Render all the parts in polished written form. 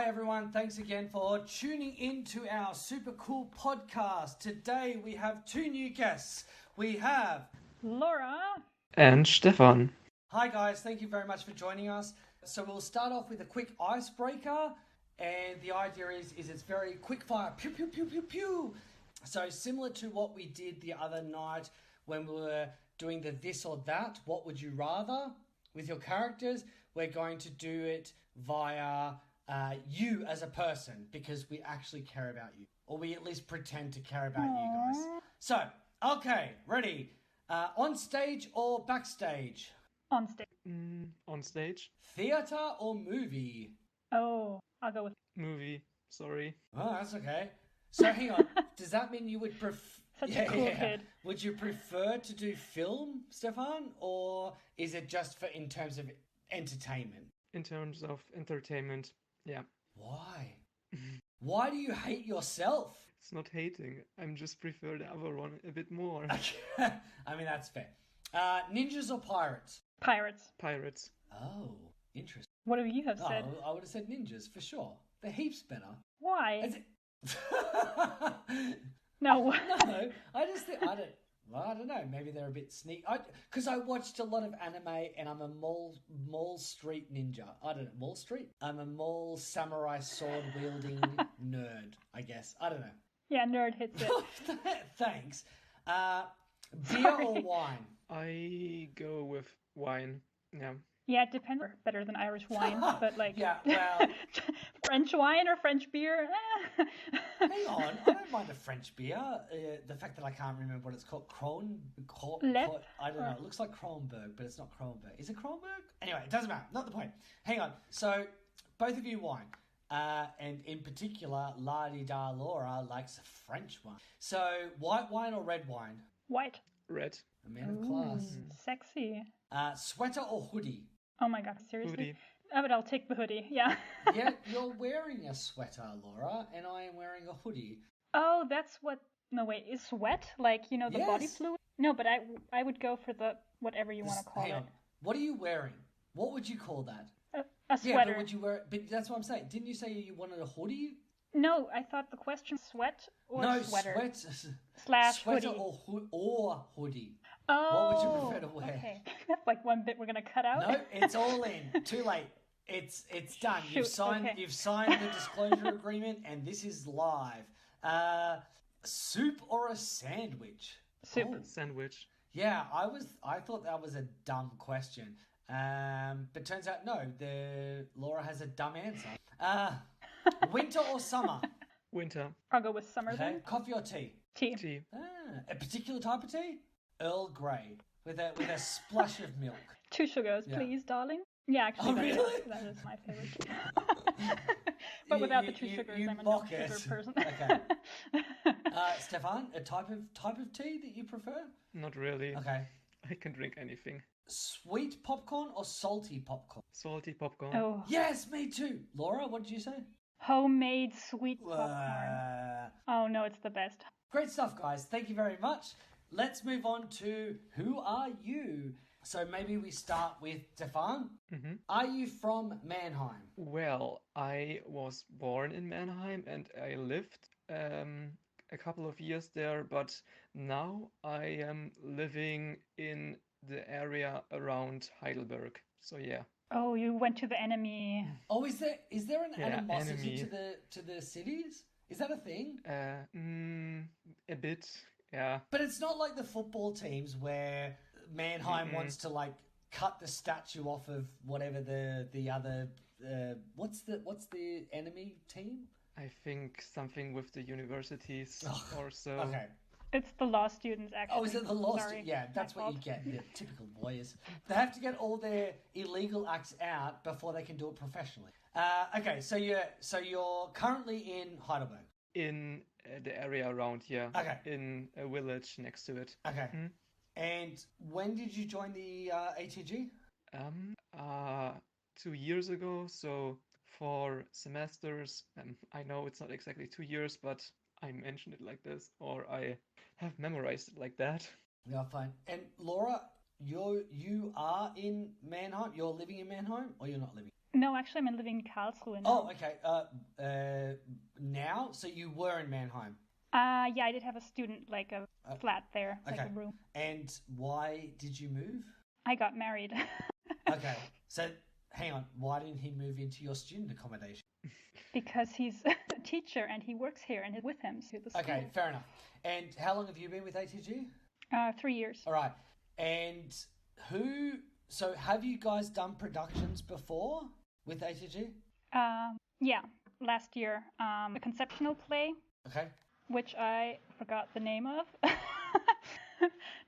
Hi everyone, thanks again for tuning in to our super cool podcast. Today we have two new guests. We have Laura and Stefan. Hi guys, thank you very much for joining us. So we'll start off with a quick icebreaker, and the idea is it's very quick fire, pew pew pew pew pew. So similar to what we did the other night when we were doing the this or that, what would you rather with your characters, we're going to do it via you as a person, because we actually care about you, or we at least pretend to care about you guys. So, okay, ready? On stage or backstage? on stage. On stage? Theater or movie? Oh, I'll go with Movie. Sorry. Oh, that's okay. So hang on, does that mean you would such a cool kid. Would you prefer to do film, Stefan, or is it just for in terms of entertainment? In terms of entertainment, yeah. Why? Why do you hate yourself? It's not hating. I'm just prefer the other one a bit more. I mean, that's fair. Ninjas or pirates? Pirates. Pirates. Oh, interesting. What would you have said? Oh, I would have said ninjas for sure. They're heaps better. Why? Is it... No. No, I just think I don't know. Maybe they're a bit sneaky. Because I watched a lot of anime, and I'm a Mall Street ninja. I don't know, Mall Street. I'm a mall samurai sword wielding nerd, I guess. I don't know. Yeah, nerd hits it. Thanks. Beer or wine? I go with wine. Yeah. Yeah, it depends. Better than Irish wine, but like Yeah, well, French wine or French beer. hang on. I don't mind a French beer. The fact that I can't remember what it's called. I don't know. It looks like Kronberg, but it's not Kronberg. Is it Kronberg? Anyway, it doesn't matter. Not the point. Hang on. So, both of you wine. And in particular, La-di-da Laura likes French wine. So, white wine or red wine? White. Red. A man of class. Sexy. Sweater or hoodie? Oh my god, seriously? Hoodie. Oh, but I'll take the hoodie, yeah. Yeah, you're wearing a sweater, Laura, and I am wearing a hoodie. Oh, that's what... No, wait, is sweat? Like, the body Yes. fluid? No, but I would go for the... whatever you want to call Hang it. on. What are you wearing? What would you call that? A Yeah, sweater. but would you wear? But that's what I'm saying. Didn't you say you wanted a hoodie? No, I thought the question sweat or No, sweater. Sweater Hoodie. or hoodie. Oh, What would you prefer to wear? Okay. That's like one bit we're gonna cut out. No, it's all in. Too late. It's done. You've Shoot, signed. okay. You've signed the disclosure agreement, and this is live. Soup or a sandwich? Soup. Oh, Sandwich. yeah, I thought that was a dumb question. But turns out no. Laura has a dumb answer. Winter or summer? Winter. I'll go with summer Okay. then. Coffee or tea? Tea. Tea. A particular type of tea? Earl Grey with a splash of milk. 2 sugars, Yeah. please, darling. Yeah, actually, Oh, really? that is my favorite. But without the 2 sugars, I'm a mock no-sugar it. person. Okay. Stefan, a type of tea that you prefer? Not really. Okay. I can drink anything. Sweet popcorn or salty popcorn? Salty popcorn. Oh, Yes, me too. Laura, what did you say? homemade sweet popcorn. Oh no, it's the best. Great stuff, guys. Thank you very much. Let's move on to who are you? So maybe we start with Stefan. Mm-hmm. Are you from Mannheim? Well, I was born in Mannheim and I lived a couple of years there, but now I am living in the area around Heidelberg. So yeah. Oh, you went to the enemy. Oh, is there an Yeah, animosity enemy. to the cities? Is that a thing? A bit, yeah. But it's not like the football teams where Mannheim wants to like cut the statue off of whatever the other what's the enemy team? I think something with the universities or so. Okay. It's the law students, actually. Oh, is it the lost? Sorry, Yeah, that's my what you fault. get. Yeah, typical lawyers. They have to get all their illegal acts out before they can do it professionally. Okay, so you're currently in Heidelberg. In the area around here. Okay. In a village next to it. Okay. And when did you join the ATG? 2 years ago, so 4 semesters. I know it's not exactly 2 years, but I mentioned it like this, or I have memorized it like that. Yeah, fine. And Laura, you are in Mannheim? You're living in Mannheim, or you're not living? No, actually, I'm living in Karlsruhe Oh, now. okay. Now? So you were in Mannheim? Yeah, I did have a student, like a Uh, flat there, like okay. a room. And why did you move? I got married. Okay. So, hang on. Why didn't he move into your student accommodation? Because he's a teacher and he works here and is with him to the school. Okay, fair enough. And how long have you been with ATG? 3 years. All right. And so have you guys done productions before with ATG? Yeah, last year, a conceptual play, Okay. which I forgot the name of.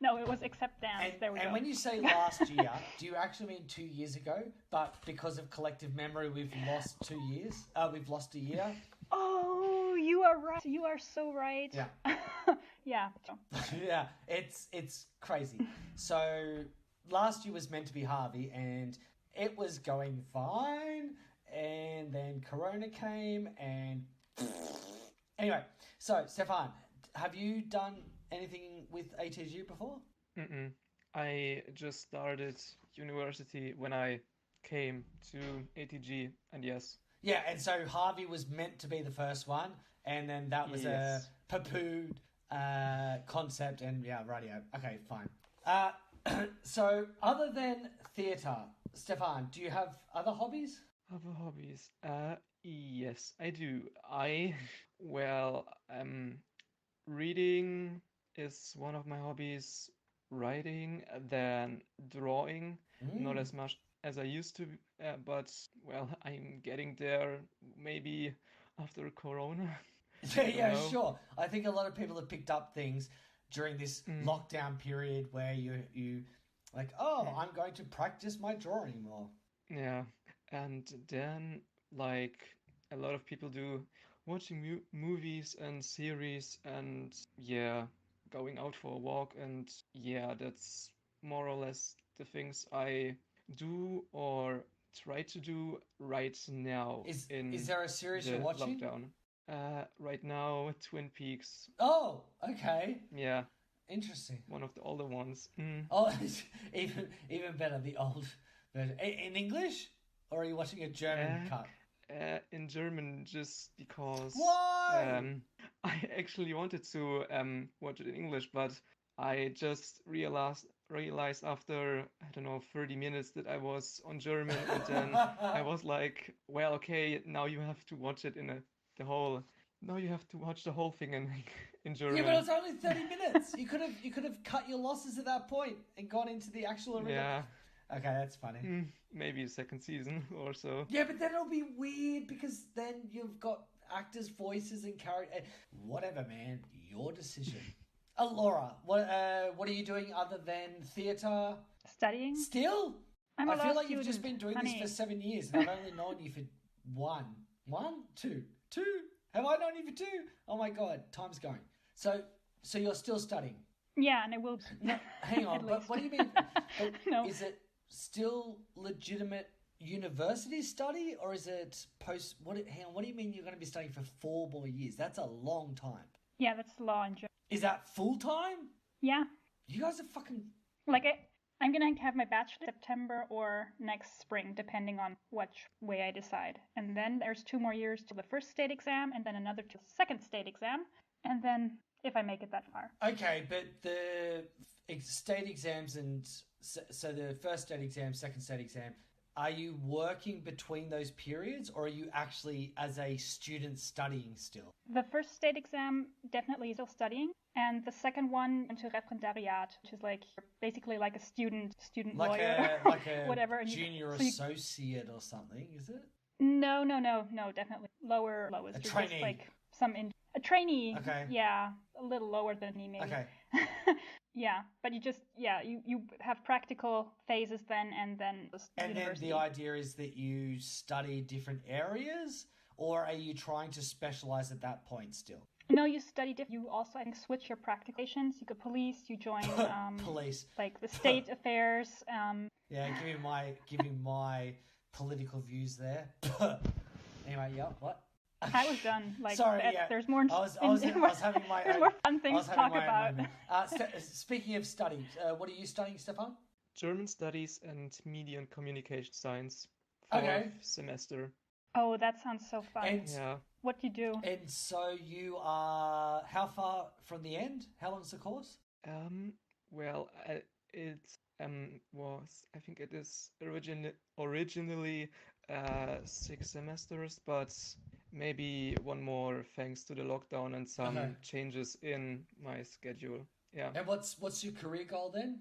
No, it was Accept Dance. There we go. And when you say last year, do you actually mean 2 years ago? But because of collective memory, we've lost 2 years. We've lost a year. Oh, you are right. You are so right. Yeah. Yeah. Yeah. It's crazy. So last year was meant to be Harvey, and it was going fine. And then Corona came, and anyway. So Stefan, have you done anything with ATG before? Mm-mm. I just started university when I came to ATG, and yes. Yeah, and so Harvey was meant to be the first one, and then that was Yes. a poo-pooed concept, and yeah, radio. Okay, fine. So other than theatre, Stefan, do you have other hobbies? Other hobbies? Yes, I do. Well, reading is one of my hobbies. Writing, then drawing, not as much as I used to, but well, I'm getting there. Maybe after Corona. Yeah, know. sure. I think a lot of people have picked up things during this lockdown period where you like, oh, I'm going to practice my drawing more. Yeah, and then like a lot of people do, watching movies and series, and yeah, going out for a walk, and yeah, that's more or less the things I do or try to do right now Is in there a series you're the watching? lockdown. Right now, Twin Peaks. Oh, okay. Yeah, Interesting. one of the older ones. Oh, even better, the old version. In English? Or are you watching a German cut? In German, just because Why? I actually wanted to watch it in English, but I just realized after, I don't know, 30 minutes that I was on German, and then I was like, well, okay, now you have to watch it now you have to watch the whole thing in German. Yeah, but it's only 30 minutes. You could have cut your losses at that point and gone into the actual original. Yeah. Okay, that's funny. Maybe a second season or so. Yeah, but then it'll be weird because then you've got actors' voices and character. Whatever, man. Your decision. Laura, what are you doing other than theatre? Studying? Still? I'm a I law feel like you've just student, been doing honey. this for 7 years, and I've only known you for two. Have I known you for 2? Oh my god, time's going. So you're still studying? Yeah, and I will. No, hang on, At but least. what do you mean? No. Is it still legitimate university study, or is it post? Hang on, what do you mean you're going to be studying for 4 more years? That's a long time. Yeah, that's law in Germany. Is that full time? Yeah. You guys are fucking. Like, I'm gonna have my bachelor September or next spring, depending on which way I decide. And then there's 2 more years to the first state exam, and then another to the second state exam, and then if I make it that far. Okay, but the state exams and so the first state exam, second state exam, are you working between those periods, or are you actually as a student studying still? The first state exam definitely still studying, and the second one into referendariat, which is like basically like a student lawyer, like a whatever. junior associate or something, is it? No, definitely lowest. A You're trainee. Just like a trainee. Okay. Yeah, a little lower than me maybe. Okay. Yeah, but you have practical phases then, and then And then university. the idea is that you study different areas, or are you trying to specialize at that point still? No, you study different. You also, I think, switch your practications. You go police. You join Police. like the state affairs. Yeah, give me my political views there. Anyway, yeah, what? I was done. Like, Sorry, yeah. There's more. I was having my There's own, more fun I things was to having talk my own about. moment. Speaking of studies, what are you studying, Stefan? German studies and media and communication science Okay. semester. Oh, that sounds so fun. And Yeah. What do you do? and so you are how far from the end? How long's the course? Well, it was, I think it is originally 6 semesters, but maybe one more thanks to the lockdown and Okay. some changes in my schedule. Yeah. And what's your career goal then?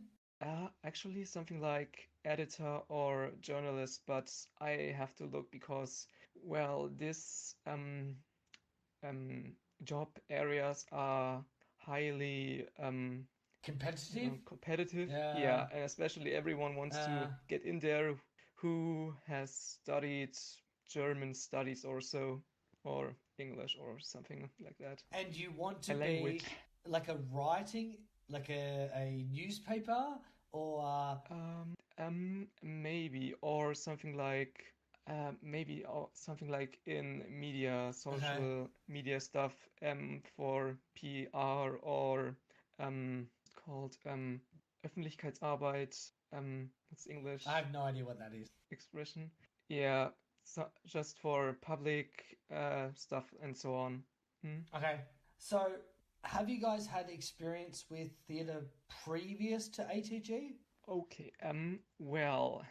Actually, something like editor or journalist, but I have to look because, well, this job areas are highly Competitive? competitive. Yeah. Yeah, and especially everyone wants to get in there who has studied German studies or so, or English or something like that. And you want to A be language. like a writing, like a newspaper, or Maybe, or something like maybe or something like in media, okay. social media stuff, for PR or it's called Öffentlichkeitsarbeit. What's the I English have no idea what that is. expression? Yeah, so just for public stuff and so on. Hmm? Okay. So, have you guys had experience with theatre previous to ATG? Okay, well,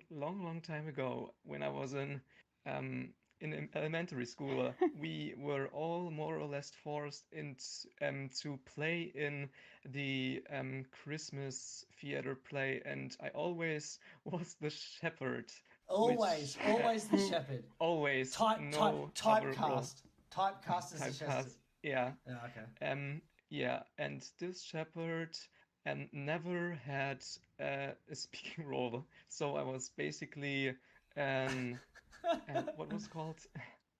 long time ago, when I was in elementary school, we were all more or less forced to play in the Christmas theater play, and I always was the shepherd, Always, which always the who shepherd. always no other role. Typecast. Typecast as the shepherd. Typecast, yeah. Yeah, okay. Yeah, and this shepherd never had a speaking role, so I was basically an what was called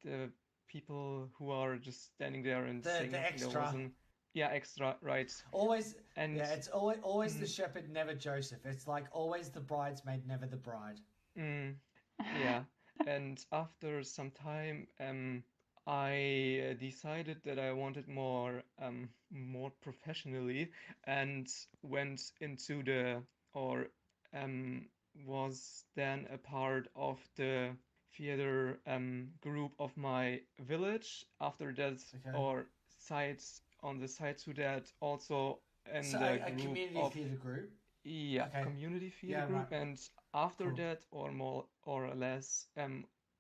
the people who are just standing there and saying The nothing. There was extra. an yeah extra, right, Always, and yeah, it's always the mm, shepherd, never Joseph. It's like always the bridesmaid, never the bride. mm, yeah, and after some time, I decided that I wanted more professionally, and went into the or um, was then a part of the theater group of my village. After that, Okay. or sides on the side to that, also in So the a group community of theatre group. yeah, Okay. community theater Yeah, right. group, and after Cool. that, or more or less,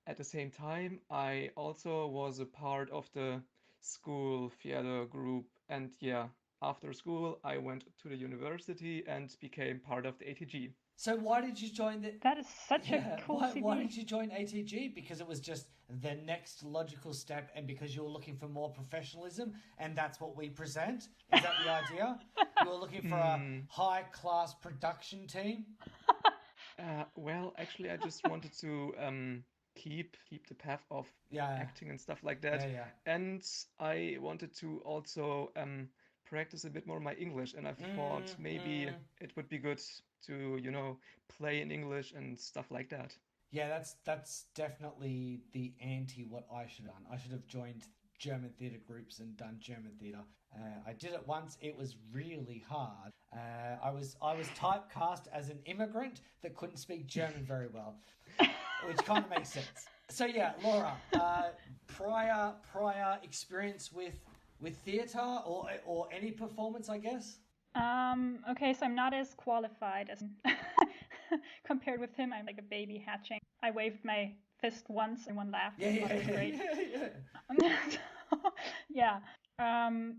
at the same time, I also was a part of the school theater group, and yeah, after school, I went to the university and became part of the ATG. So why did you join the? That is such a Yeah, cool why CV. did you join ATG? Because it was just the next logical step, and because you were looking for more professionalism, and that's what we present. Is that the idea? You were looking for a Mm, high class production team. well, actually, I just wanted to keep the path of Yeah, acting and stuff like yeah, that, yeah. and I wanted to also practice a bit more my English, and I thought maybe Mm. it would be good to, play in English and stuff like that. Yeah, that's definitely the anti what I should have done. I should have joined German theatre groups and done German theatre. I did it once. It was really hard. I was typecast as an immigrant that couldn't speak German very well, which kind of makes sense. So yeah, Laura, prior experience with theatre or any performance, I guess. Okay, so I'm not as qualified as compared with him. I'm like a baby hatching. I waved my fist once, and one laughed. Yeah, I thought yeah, it was yeah, great. yeah, Yeah.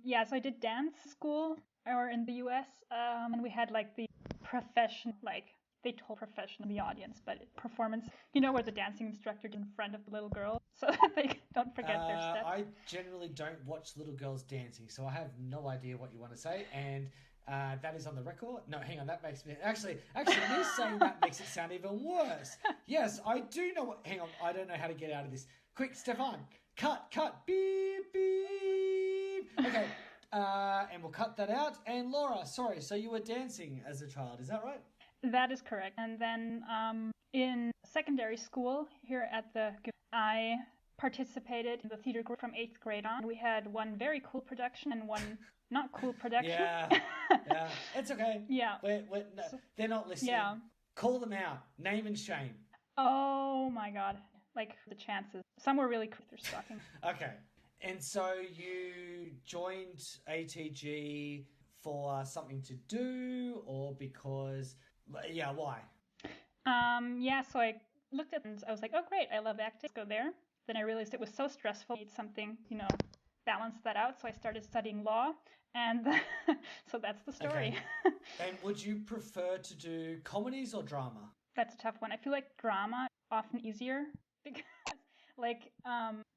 Yeah, so I did dance school or in the US. And we had like the profession, like they told professional in the audience, but performance, where the dancing instructor did in front of the little girl so that they don't forget their steps. I generally don't watch little girls dancing, so I have no idea what you want to say, and that is on the record. No, hang on, that makes me actually me saying that makes it sound even worse. Yes, I do know what. Hang on, I don't know how to get out of this. Quick, Stefan, cut, beep, beep. Okay, and we'll cut that out. And Laura, sorry, so you were dancing as a child, is that right? That is correct. And then in secondary school here at I participated in the theater group from 8th grade on. We had one very cool production and one not cool production. Yeah, yeah, it's okay. Yeah. No, So, they're not listening. yeah. Call them out. Name and shame. Oh my god. Like the chances. Some were really quick. They're stalking. Okay. And so you joined ATG for something to do or because, yeah, why? Yeah, so I looked at it and I was like, oh great, I love acting. Let's go there. Then I realized it was so stressful. I need something, balance that out. So I started studying law, and so that's the story. Okay. And would you prefer to do comedies or drama? That's a tough one. I feel like drama often easier because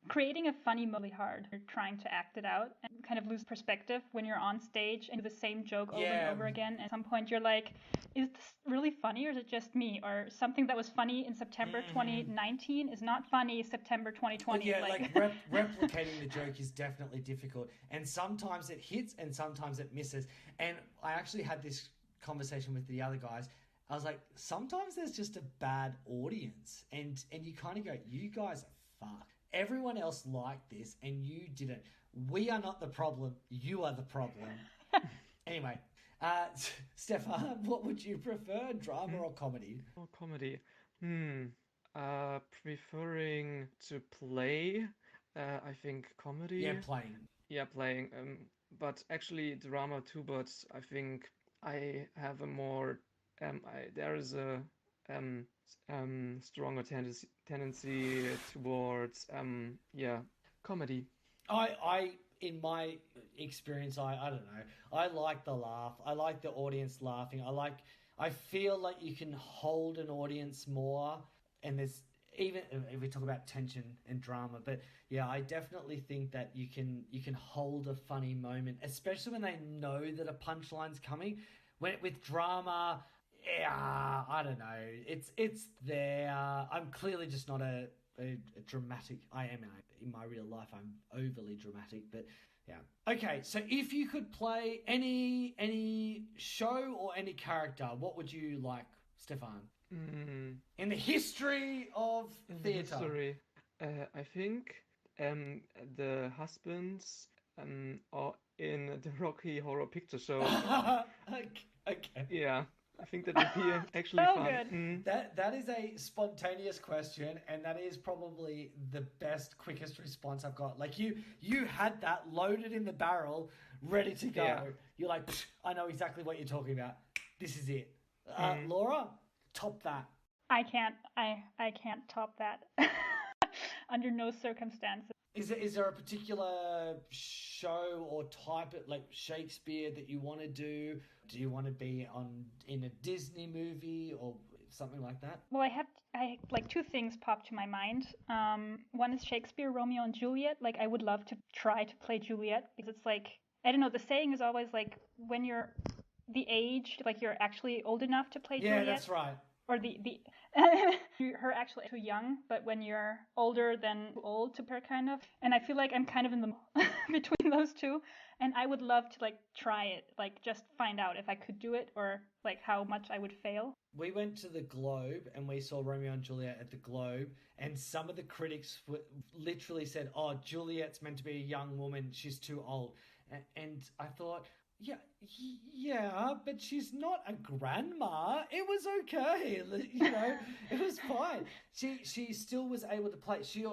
creating a funny moment is really hard. You're trying to act it out and kind of lose perspective when you're on stage and do the same joke over and over again. And at some point you're like, is this really funny or is it just me? Or something that was funny in September 2019 is not funny September 2020. Well, yeah, replicating the joke is definitely difficult. And sometimes it hits and sometimes it misses. And I actually had this conversation with the other guys. I was like, sometimes there's just a bad audience. And you kind of go, you guys are fucked. Everyone else liked this and you didn't. We are not the problem. You are the problem. Anyway, Stefan, what would you prefer, drama or comedy? Oh, comedy. Preferring to play, I think comedy. Yeah, playing. Yeah, playing. But actually drama too, but I think I have a more there is a stronger tendency towards comedy. I in my experience, I don't know. I like the laugh. I like the audience laughing. I feel like you can hold an audience more, and there's even if we talk about tension and drama, but yeah, I definitely think that you can hold a funny moment, especially when they know that a punchline's coming. With drama, yeah, I don't know. It's there. I'm clearly just not a dramatic. I am in my real life. I'm overly dramatic, but yeah. Okay, so if you could play any show or any character, what would you like, Stefan? In the history of theatre. History, I think the husbands are in the Rocky Horror Picture Show. Okay. Yeah. I think that would be actually so fun. Good. That is a spontaneous question, and that is probably the best, quickest response I've got. Like you had that loaded in the barrel, ready to go. Yeah. You're like, I know exactly what you're talking about. This is it. Laura, top that. I can't top that. Under no circumstances. Is there a particular show or type of like Shakespeare that you want to do? Do you want to be in a Disney movie or something like that? Well, I like two things pop to my mind. One is Shakespeare, Romeo and Juliet. Like I would love to try to play Juliet because it's like, I don't know, the saying is always like when you're the age, like you're actually old enough to play Juliet. Yeah, that's right. Or the her actually too young, but when you're older than too old to pair kind of. And I feel like I'm kind of in the between those two, and I would love to like try it, like just find out if I could do it or like how much I would fail. We went to the Globe and we saw Romeo and Juliet at the Globe, and some of the critics literally said, "Oh, Juliet's meant to be a young woman; she's too old." And I thought, yeah, but she's not a grandma. It was okay, it was fine. She still was able to play. She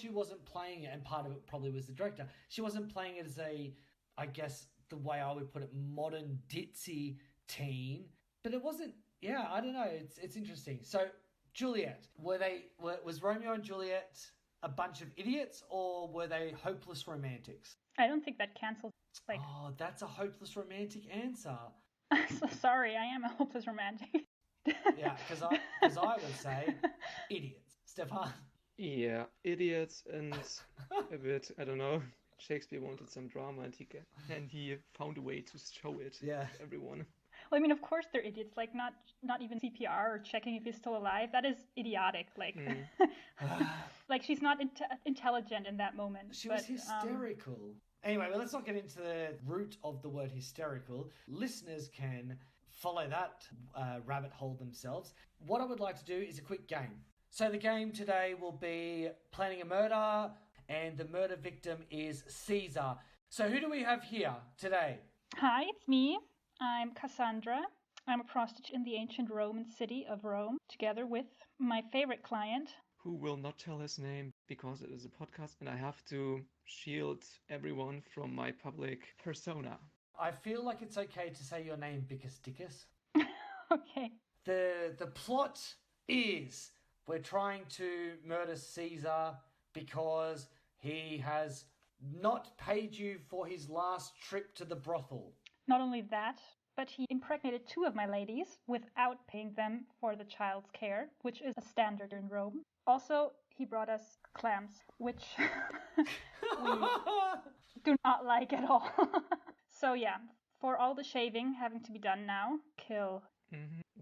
wasn't playing it, and part of it probably was the director. She wasn't playing it as I guess the way I would put it, modern ditzy teen. But it wasn't. Yeah, I don't know. It's interesting. So Juliet, was Romeo and Juliet a bunch of idiots, or were they hopeless romantics? I don't think that cancels. Like, oh, that's a hopeless romantic answer. So sorry, I am a hopeless romantic. Yeah, because I would say idiots. Stefan? Yeah, idiots and a bit, I don't know, Shakespeare wanted some drama and he found a way to show it to everyone. Well, I mean, of course they're idiots, like not even CPR or checking if he's still alive. That is idiotic. Like, like she's not intelligent in that moment. She was hysterical. Anyway, well, let's not get into the root of the word hysterical. Listeners can follow that rabbit hole themselves. What I would like to do is a quick game. So the game today will be planning a murder, and the murder victim is Caesar. So who do we have here today? Hi, it's me. I'm Cassandra. I'm a prostitute in the ancient Roman city of Rome, together with my favorite client. Who will not tell his name because it is a podcast and I have to shield everyone from my public persona. I feel like it's okay to say your name, Bickus Dickus. Okay. The plot is we're trying to murder Caesar because he has not paid you for his last trip to the brothel. Not only that, but he impregnated 2 of my ladies without paying them for the child's care, which is a standard in Rome. Also, he brought us clams, which we do not like at all. So yeah, for all the shaving having to be done now, kill.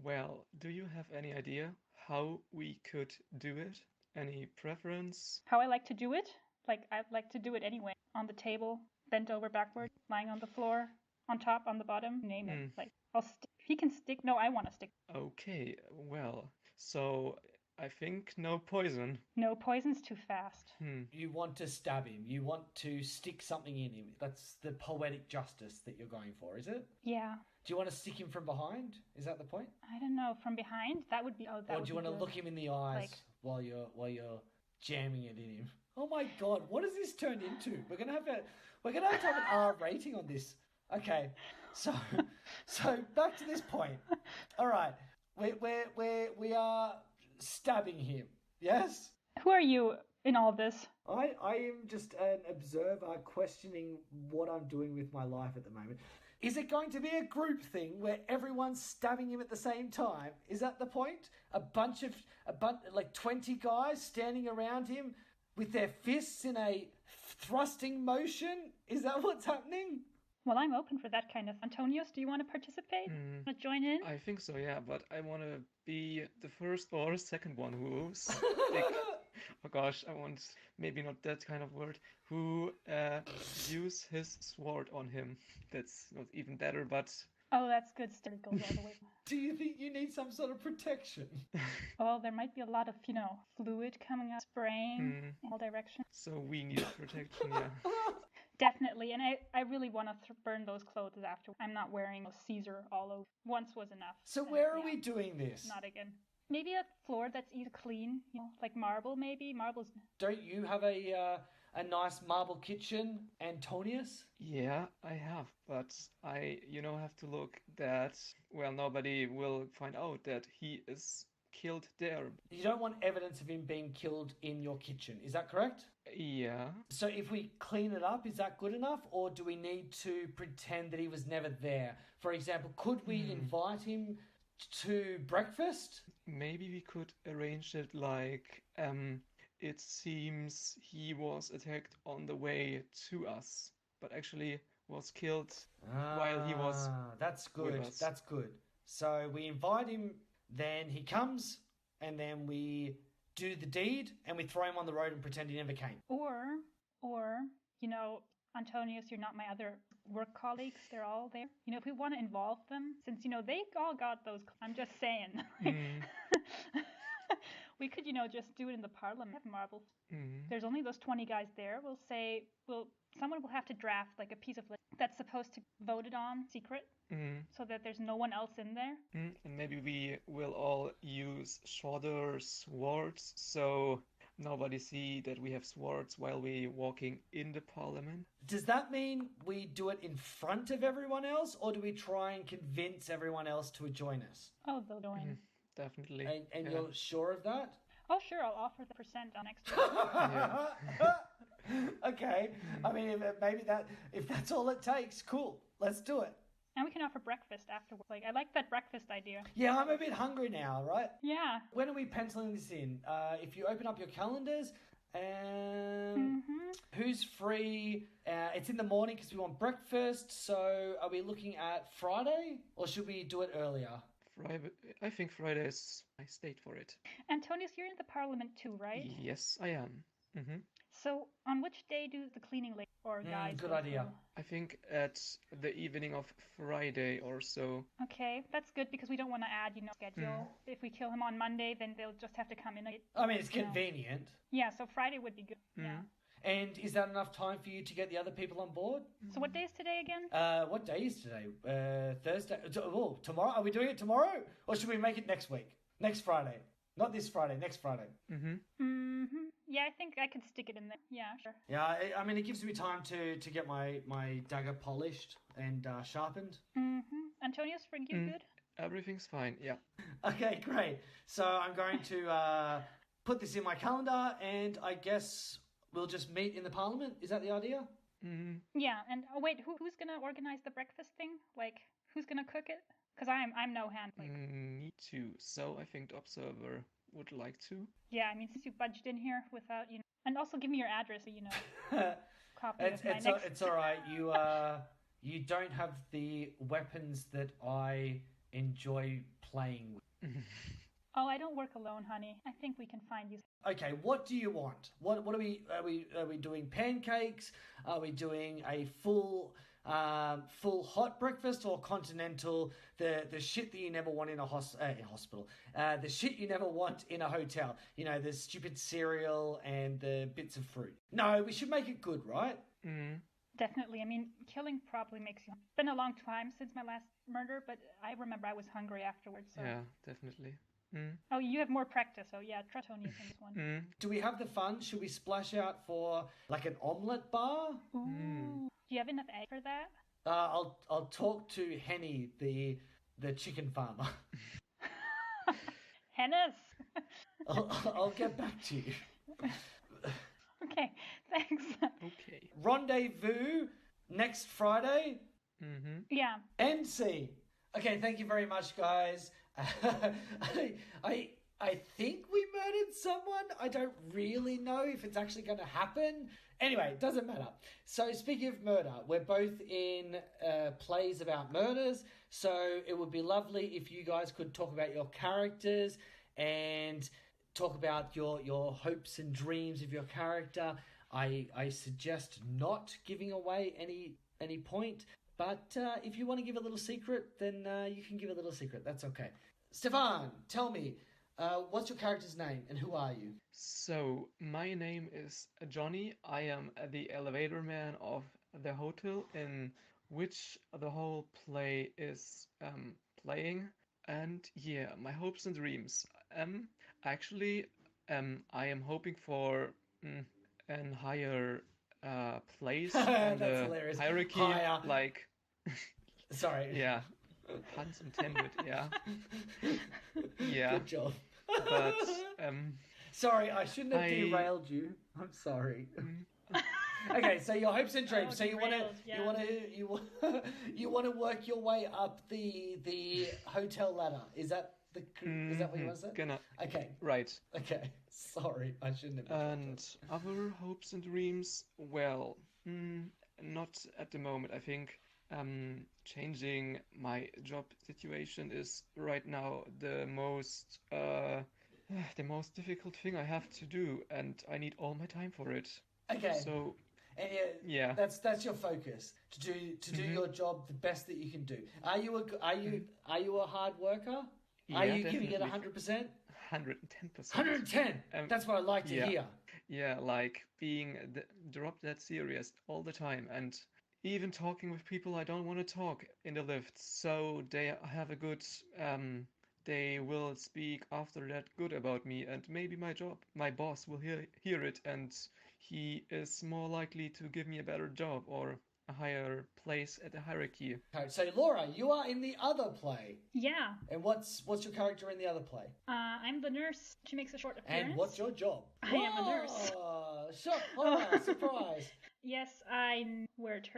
Well, do you have any idea how we could do it? Any preference? How I like to do it? Like, I'd like to do it anyway. On the table, bent over backward, lying on the floor, on top, on the bottom, name it. Like, he can stick. No, I want to stick. Okay, well, so I think no poison. No, poison's too fast. You want to stab him. You want to stick something in him. That's the poetic justice that you're going for, is it? Yeah. Do you want to stick him from behind? Is that the point? I don't know. From behind, that would be. Oh, that. Or do you want to look him in the eyes while you're jamming it in him? Oh my God! What has this turned into? We're gonna have to have an R rating on this. Okay, so back to this point. All right, we are stabbing him. Yes. Who are you in all this? I am just an observer questioning what I'm doing with my life at the moment. Is it going to be a group thing where everyone's stabbing him at the same time? Is that the point? A bunch like 20 guys standing around him with their fists in a thrusting motion? Is that what's happening? Well, I'm open for that kind of. Antonios, do you want to participate? Want to join in? I think so, yeah, but I want to be the first or second one who stick. Oh gosh, I want maybe not that kind of word. Who use his sword on him. That's not even better, but. Oh, that's good. Still goes all the way. Do you think you need some sort of protection? Well, there might be a lot of, fluid coming out, spraying in all directions. So we need protection, yeah. Definitely, and I really want to burn those clothes after. I'm not wearing Caesar all over. Once was enough. So where are we doing this? Not again. Maybe a floor that's either clean, like marble maybe. Marble's... Don't you have a nice marble kitchen, Antonius? Yeah, I have, but I, have to look that, well, nobody will find out that he is killed there. You don't want evidence of him being killed in your kitchen, is that correct? Yeah. So if we clean it up, is that good enough? Or do we need to pretend that he was never there? For example, could we invite him to breakfast? Maybe we could arrange it like, it seems he was attacked on the way to us, but actually was killed while he was That's good, with us. That's good. So we invite him, then he comes, and then we do the deed, and we throw him on the road and pretend he never came. Or, Antonius, you're not my other work colleagues. They're all there. If we want to involve them, since, they all got those. I'm just saying. We could, just do it in the parliament. Have marble. There's only those 20 guys there. We'll say, someone will have to draft like a piece of that's supposed to vote it on secret, so that there's no one else in there. And maybe we will all use shorter swords, so nobody see that we have swords while we walking in the parliament. Does that mean we do it in front of everyone else, or do we try and convince everyone else to join us? Oh, they'll join. Definitely. And you're sure of that? Oh, sure. I'll offer the % on extra. Okay. I mean, if that's all it takes, cool. Let's do it. And we can offer breakfast afterwards. Like, I like that breakfast idea. Yeah, I'm a bit hungry now, right? Yeah. When are we penciling this in? If you open up your calendars, who's free? It's in the morning because we want breakfast. So are we looking at Friday, or should we do it earlier? Friday. I think Friday is my date for it. Antonius, you're in the parliament too, right? Yes, I am. So on which day do the cleaning lady or guys good go idea. through? I think at the evening of Friday or so. Okay, that's good because we don't want to add, schedule. If we kill him on Monday, then they'll just have to come in. I mean, it's convenient. Yeah, so Friday would be good. Yeah. And is that enough time for you to get the other people on board? So what day is today again? What day is today? Thursday. Oh, tomorrow? Are we doing it tomorrow? Or should we make it next week? Next Friday? Not this Friday, next Friday. Yeah, I think I could stick it in there. Yeah, sure. Yeah, I mean, it gives me time to get my dagger polished and sharpened. Antonius, for you good? Everything's fine, yeah. Okay, great. So I'm going to put this in my calendar, and I guess we'll just meet in the Parliament. Is that the idea? Yeah, and wait, who's gonna organize the breakfast thing? Like, who's gonna cook it? Because I'm no hand. Like. Me too. So I think the Observer would like to. Yeah, I mean, since you budged in here without, and also give me your address so copy of my next... It's all right. You don't have the weapons that I enjoy playing with. Oh, I don't work alone, honey. I think we can find you. Okay, what do you want? What are we doing? Pancakes? Are we doing a full hot breakfast or continental? The shit that you never want in a hospital. The shit you never want in a hotel. The stupid cereal and the bits of fruit. No, we should make it good, right? Definitely. I mean, killing probably makes you... It's been a long time since my last murder, but I remember I was hungry afterwards. So. Yeah, definitely. Oh, you have more practice, so yeah, trust Tony in this one. Do we have the fun? Should we splash out for like an omelette bar? Ooh. Do you have enough egg for that? I'll talk to Henny, the chicken farmer. Hennis! I'll get back to you. Okay, thanks. Okay. Rendezvous next Friday. Yeah. MC. Okay, thank you very much, guys. I think we murdered someone. I don't really know if it's actually going to happen. Anyway, it doesn't matter. So speaking of murder, we're both in plays about murders. So it would be lovely if you guys could talk about your characters and talk about your hopes and dreams of your character. I suggest not giving away any point. But if you want to give a little secret, then you can give a little secret. That's okay. Stefan, tell me, what's your character's name and who are you? So, my name is Johnny. I am the elevator man of the hotel in which the whole play is playing. And yeah, my hopes and dreams. Actually, I am hoping for an higher place in the hilarious. hierarchy, Higher. like... Sorry. Yeah. Puns intended, yeah. Yeah. Good job. But, sorry, I shouldn't have derailed you. I'm sorry. Okay, so your hopes and dreams. So you want to work your way up the hotel ladder. Is that what you want to say? Okay. Right. Okay. Sorry, I shouldn't have. And other hopes and dreams, well, not at the moment. I think changing my job situation is right now the most difficult thing I have to do, and I need all my time for it. Okay. So yeah, that's your focus, to do your job the best that you can do. Are you a hard worker? Yeah, are you definitely. giving it 100%? 110%. 110. That's what I like to hear. Yeah, like being dropped that serious all the time, and even talking with people I don't want to talk in the lift, so they have a good, they will speak after that good about me, and maybe my boss will hear it, and he is more likely to give me a better job or a higher place at the hierarchy. Okay, so Laura, you are in the other play. Yeah. And what's your character in the other play? I'm the nurse. She makes a short appearance. And what's your job? I am a nurse. Surprise. Yes, I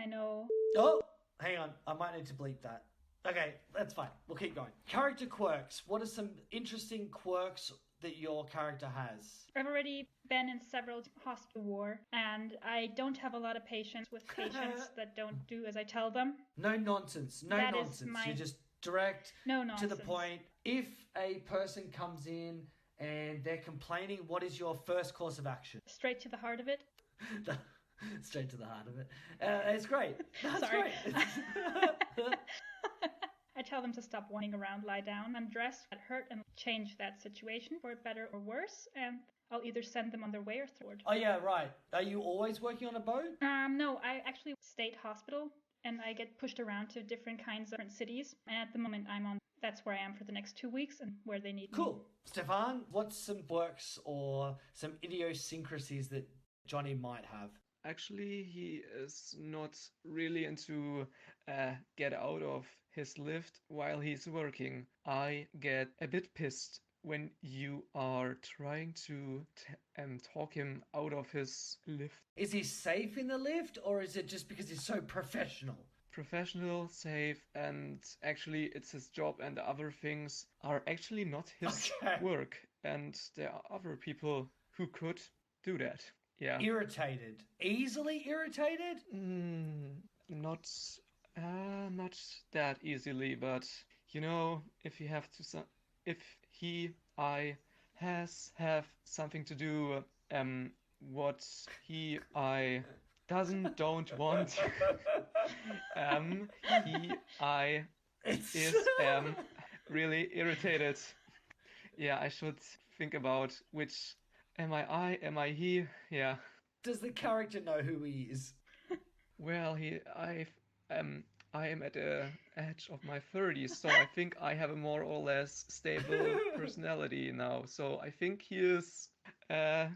know. Oh, hang on. I might need to bleep that. Okay, that's fine. We'll keep going. Character quirks. What are some interesting quirks that your character has? I've already been in several hospital war, and I don't have a lot of patience with patients that don't do as I tell them. No nonsense. You're just direct, to the point. If a person comes in and they're complaining, what is your first course of action? Straight to the heart of it. Straight to the heart of it. It's great. That's Sorry. Great. I tell them to stop wandering around, lie down, undress, get hurt, and change that situation for better or worse. And I'll either send them on their way or thwart. Oh yeah, right. Are you always working on a boat? No, I actually state hospital, and I get pushed around to different kinds of different cities. And at the moment, that's where I am for the next 2 weeks and where they need me. Cool. Stefan, what's some quirks or some idiosyncrasies that Johnny might have? Actually, he is not really into get out of his lift while he's working. I get a bit pissed when you are trying to talk him out of his lift. Is he safe in the lift, or is it just because he's so professional? Professional, safe, and actually it's his job, and the other things are actually not his work. And there are other people who could do that. Yeah. Irritated. Easily irritated? Not that easily, but you know, if I have something to do, what I don't want, is really irritated. Yeah, I should think about which am I he? Yeah. Does the character know who he is? Well, I am at the edge of my 30s, so I think I have a more or less stable personality now. So I think he is, I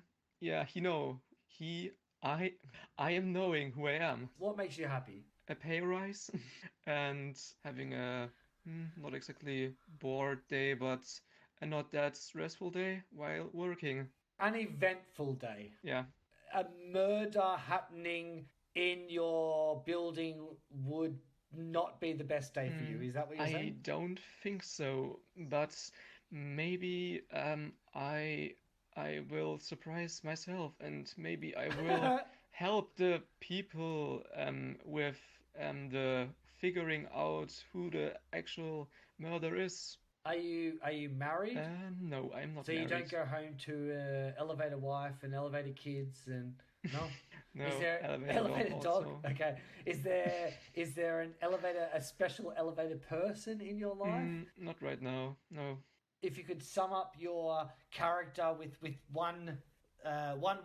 am knowing who I am. What makes you happy? A pay rise and having a not exactly bored day, but a not that stressful day while working. An eventful day. Yeah. A murder happening in your building would not be the best day for you. Is that what you're saying? I don't think so, but maybe I will surprise myself, and maybe I will help the people with the figuring out who the actual murder is. Are you married? No, I'm not married. So you don't go home to elevator wife and elevator kids and no? No. Is there elevator dog? Okay. Is there a special elevator person in your life? Not right now. No. If you could sum up your character with one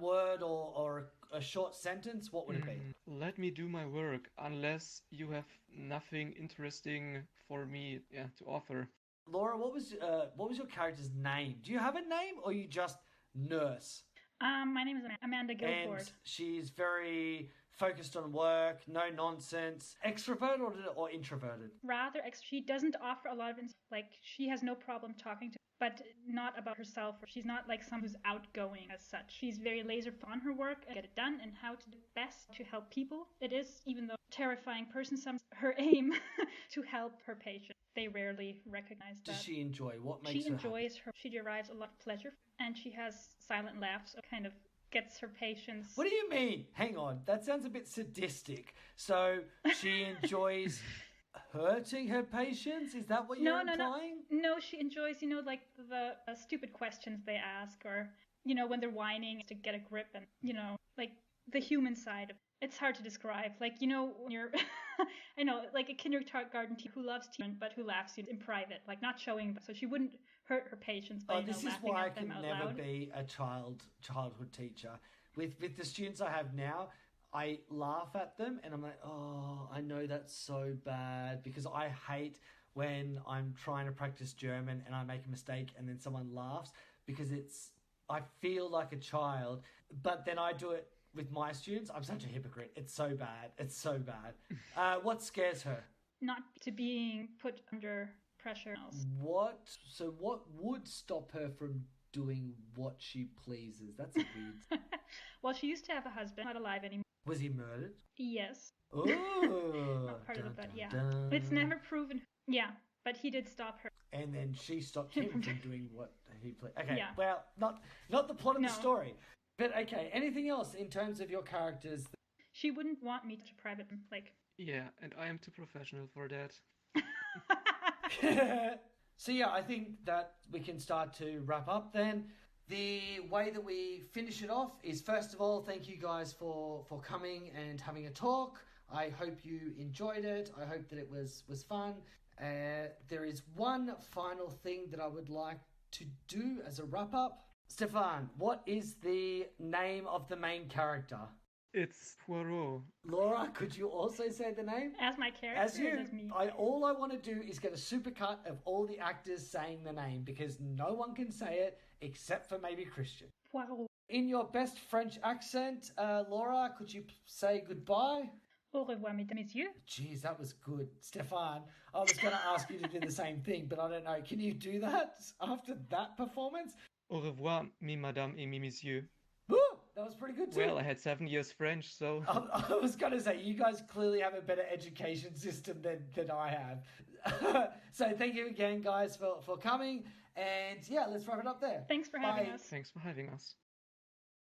word or a short sentence, what would it be? Let me do my work, unless you have nothing interesting for me to offer. Laura, what was your character's name? Do you have a name, or you just nurse? My name is Amanda Guilford. And she's very focused on work, no nonsense. Extrovert or introverted? Rather, she doesn't offer a lot of she has no problem talking to, but not about herself. She's not like someone who's outgoing as such. She's very laser on her work and get it done and how to do best to help people. It is, even though terrifying person, her aim to help her patient. They rarely recognize that. Does she enjoy? What makes her enjoys happy? She derives a lot of pleasure, and she has silent laughs. So kind of gets her patients. What do you mean? Hang on, that sounds a bit sadistic. So she enjoys hurting her patients? Is that what you're implying? No, she enjoys, like the stupid questions they ask, or when they're whining to get a grip, and like the human side of. It's hard to describe. Like, when you're, I know, like a kindergarten teacher who loves teaching, but who laughs in private, like not showing. So she wouldn't hurt her patients by this is laughing why at them out loud. I could never be a childhood teacher. With the students I have now, I laugh at them and I'm like, oh, I know that's so bad, because I hate when I'm trying to practice German and I make a mistake and then someone laughs, because I feel like a child, but then I do it with my students. I'm such a hypocrite. It's so bad. It's so bad. What scares her? Not to being put under pressure. What would stop her from doing what she pleases? That's a weird. Well, she used to have a husband, not alive anymore. Was he murdered? Yes. Oh. Not part of it, but yeah. It's never proven. Yeah, but he did stop her. And then she stopped him from doing what he pleased. Okay. Yeah. Well, not the plot of the story. But okay, anything else in terms of your characters? She wouldn't want me to private, Yeah, and I am too professional for that. So yeah, I think that we can start to wrap up then. The way that we finish it off is, first of all, thank you guys for coming and having a talk. I hope you enjoyed it. I hope that it was fun. There is one final thing that I would like to do as a wrap up. Stefan, what is the name of the main character? It's Poirot. Laura, could you also say the name? As my character, As you, as me. all I want to do is get a supercut of all the actors saying the name because no one can say it except for maybe Christian. Wow. In your best French accent, Laura, could you say goodbye? Au revoir, mesdames, messieurs. Jeez, that was good. Stefan, I was going to ask you to do the same thing, but I don't know. Can you do that after that performance? Au revoir, mes madame et mes messieurs. Woo, that was pretty good too. Well, I had 7 years French, so... I was going to say, you guys clearly have a better education system than I have. So thank you again, guys, for coming. And yeah, let's wrap it up there. Thanks for having us. Thanks for having us.